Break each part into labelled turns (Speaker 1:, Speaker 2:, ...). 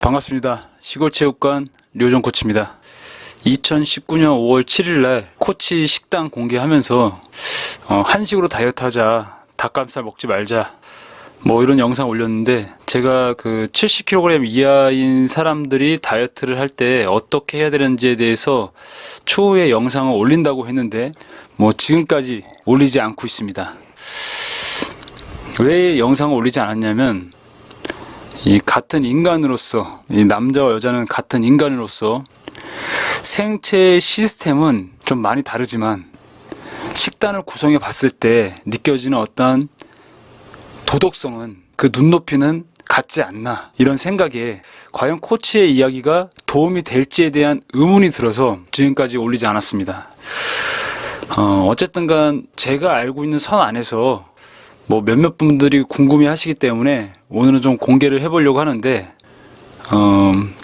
Speaker 1: 반갑습니다. 시골체육관 류정 코치입니다. 2019년 5월 7일날 코치 식단 공개하면서 한식으로 다이어트 하자, 닭가슴살 먹지 말자 뭐 이런 영상 올렸는데, 제가 그 70kg 이하인 사람들이 다이어트를 할 때 어떻게 해야 되는지에 대해서 추후에 영상을 올린다고 했는데 뭐 지금까지 올리지 않고 있습니다. 왜 영상을 올리지 않았냐면, 이 같은 인간으로서, 이 남자와 여자는 같은 인간으로서 생체 시스템은 좀 많이 다르지만 식단을 구성해 봤을 때 느껴지는 어떤 도덕성은, 그 눈높이는 같지 않나, 이런 생각에 과연 코치의 이야기가 도움이 될지에 대한 의문이 들어서 지금까지 올리지 않았습니다. 어쨌든 간 제가 알고 있는 선 안에서 뭐 몇몇 분들이 궁금해 하시기 때문에 오늘은 좀 공개를 해보려고 하는데,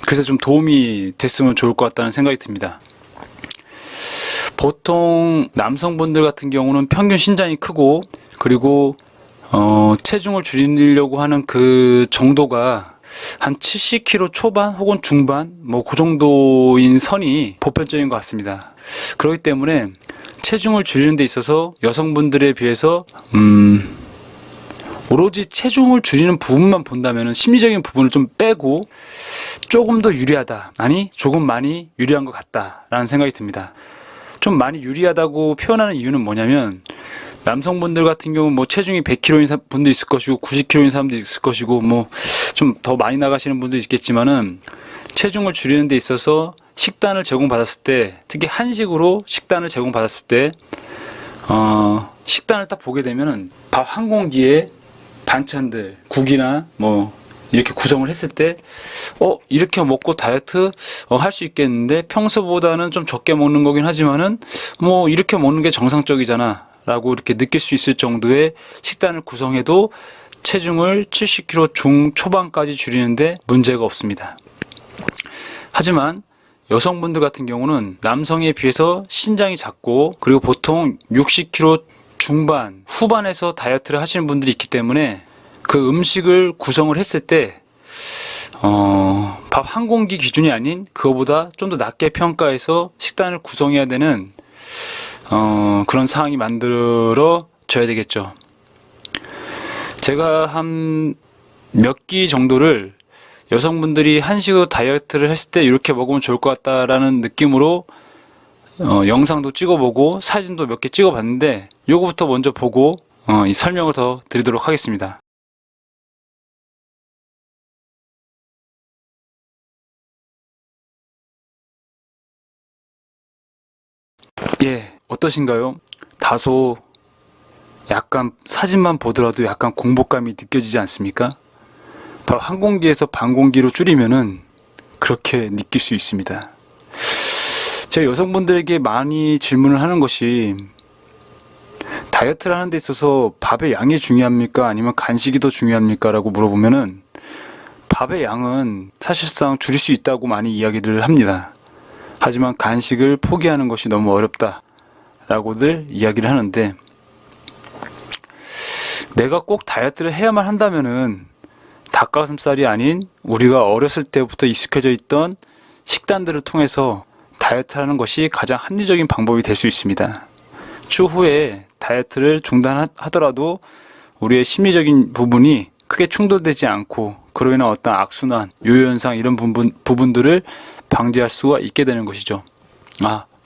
Speaker 1: 그래서 좀 도움이 됐으면 좋을 것 같다는 생각이 듭니다. 보통 남성분들 같은 경우는 평균 신장이 크고, 그리고 체중을 줄이려고 하는 그 정도가 한 70kg 초반 혹은 중반, 뭐 그 정도인 선이 보편적인 것 같습니다. 그렇기 때문에 체중을 줄이는 데 있어서 여성분들에 비해서 오로지 체중을 줄이는 부분만 본다면 심리적인 부분을 좀 빼고 조금 더 유리하다, 아니 조금 많이 유리한 것 같다라는 생각이 듭니다. 좀 많이 유리하다고 표현하는 이유는 뭐냐면, 남성분들 같은 경우 뭐 체중이 100kg인 분도 있을 것이고 90kg인 사람도 있을 것이고 뭐 좀 더 많이 나가시는 분도 있겠지만은, 체중을 줄이는 데 있어서 식단을 제공받았을 때, 특히 한식으로 식단을 제공받았을 때 식단을 딱 보게 되면은 밥 한 공기에 반찬들, 국이나 뭐 이렇게 구성을 했을 때 이렇게 먹고 다이어트 할 수 있겠는데, 평소보다는 좀 적게 먹는 거긴 하지만은 뭐 이렇게 먹는 게 정상적이잖아 라고 이렇게 느낄 수 있을 정도의 식단을 구성해도 체중을 70kg 중초반까지 줄이는데 문제가 없습니다. 하지만 여성분들 같은 경우는 남성에 비해서 신장이 작고, 그리고 보통 60kg 중반, 후반에서 다이어트를 하시는 분들이 있기 때문에 그 음식을 구성을 했을 때 밥 한 공기 기준이 아닌 그거보다 좀 더 낮게 평가해서 식단을 구성해야 되는 그런 상황이 만들어져야 되겠죠. 제가 한 몇 끼 정도를 여성분들이 한식으로 다이어트를 했을 때 이렇게 먹으면 좋을 것 같다라는 느낌으로 영상도 찍어보고 사진도 몇 개 찍어봤는데, 요거부터 먼저 보고 이 설명을 더 드리도록 하겠습니다. 예, 어떠신가요? 다소 약간 사진만 보더라도 약간 공복감이 느껴지지 않습니까? 밥 한 공기에서 반 공기로 줄이면은 그렇게 느낄 수 있습니다. 제가 여성분들에게 많이 질문을 하는 것이, 다이어트를 하는 데 있어서 밥의 양이 중요합니까? 아니면 간식이 더 중요합니까? 라고 물어보면은, 밥의 양은 사실상 줄일 수 있다고 많이 이야기를 합니다. 하지만 간식을 포기하는 것이 너무 어렵다 라고들 이야기를 하는데, 내가 꼭 다이어트를 해야만 한다면은 닭가슴살이 아닌 우리가 어렸을 때부터 익숙해져 있던 식단들을 통해서 다이어트하는 것이 가장 합리적인 방법이 될 수 있습니다. 추후에 다이어트를 중단하더라도 우리의 심리적인 부분이 크게 충돌되지 않고, 그로 인한 어떤 악순환, 요요현상, 이런 부분들을 방지할 수가 있게 되는 것이죠.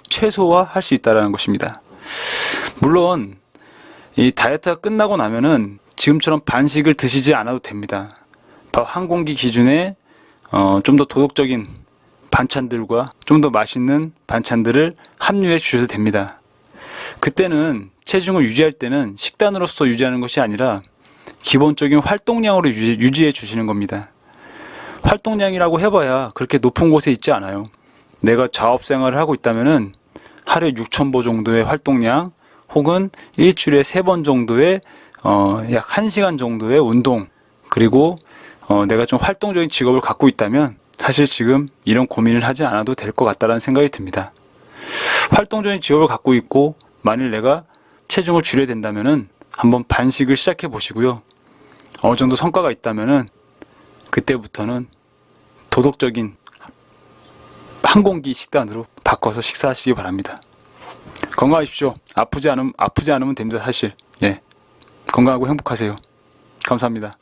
Speaker 1: 최소화할 수 있다는 것입니다. 물론 이 다이어트가 끝나고 나면은 지금처럼 반식을 드시지 않아도 됩니다. 밥 한 공기 기준에 좀 더 도덕적인 반찬들과 좀 더 맛있는 반찬들을 함유해 주셔도 됩니다. 그때는 체중을 유지할 때는 식단으로서 유지하는 것이 아니라 기본적인 활동량으로 유지해 주시는 겁니다. 활동량이라고 해봐야 그렇게 높은 곳에 있지 않아요. 내가 자업생활을 하고 있다면은 하루에 6,000보 정도의 활동량, 혹은 일주일에 3번 정도의 약 1시간 정도의 운동, 그리고 내가 좀 활동적인 직업을 갖고 있다면 사실 지금 이런 고민을 하지 않아도 될 것 같다는 생각이 듭니다. 활동적인 직업을 갖고 있고 만일 내가 체중을 줄여야 된다면은 한번 반식을 시작해 보시고요. 어느 정도 성과가 있다면은 그때부터는 도덕적인 한 공기 식단으로 바꿔서 식사하시기 바랍니다. 건강하십시오. 아프지 않으면 됩니다, 사실. 예. 건강하고 행복하세요. 감사합니다.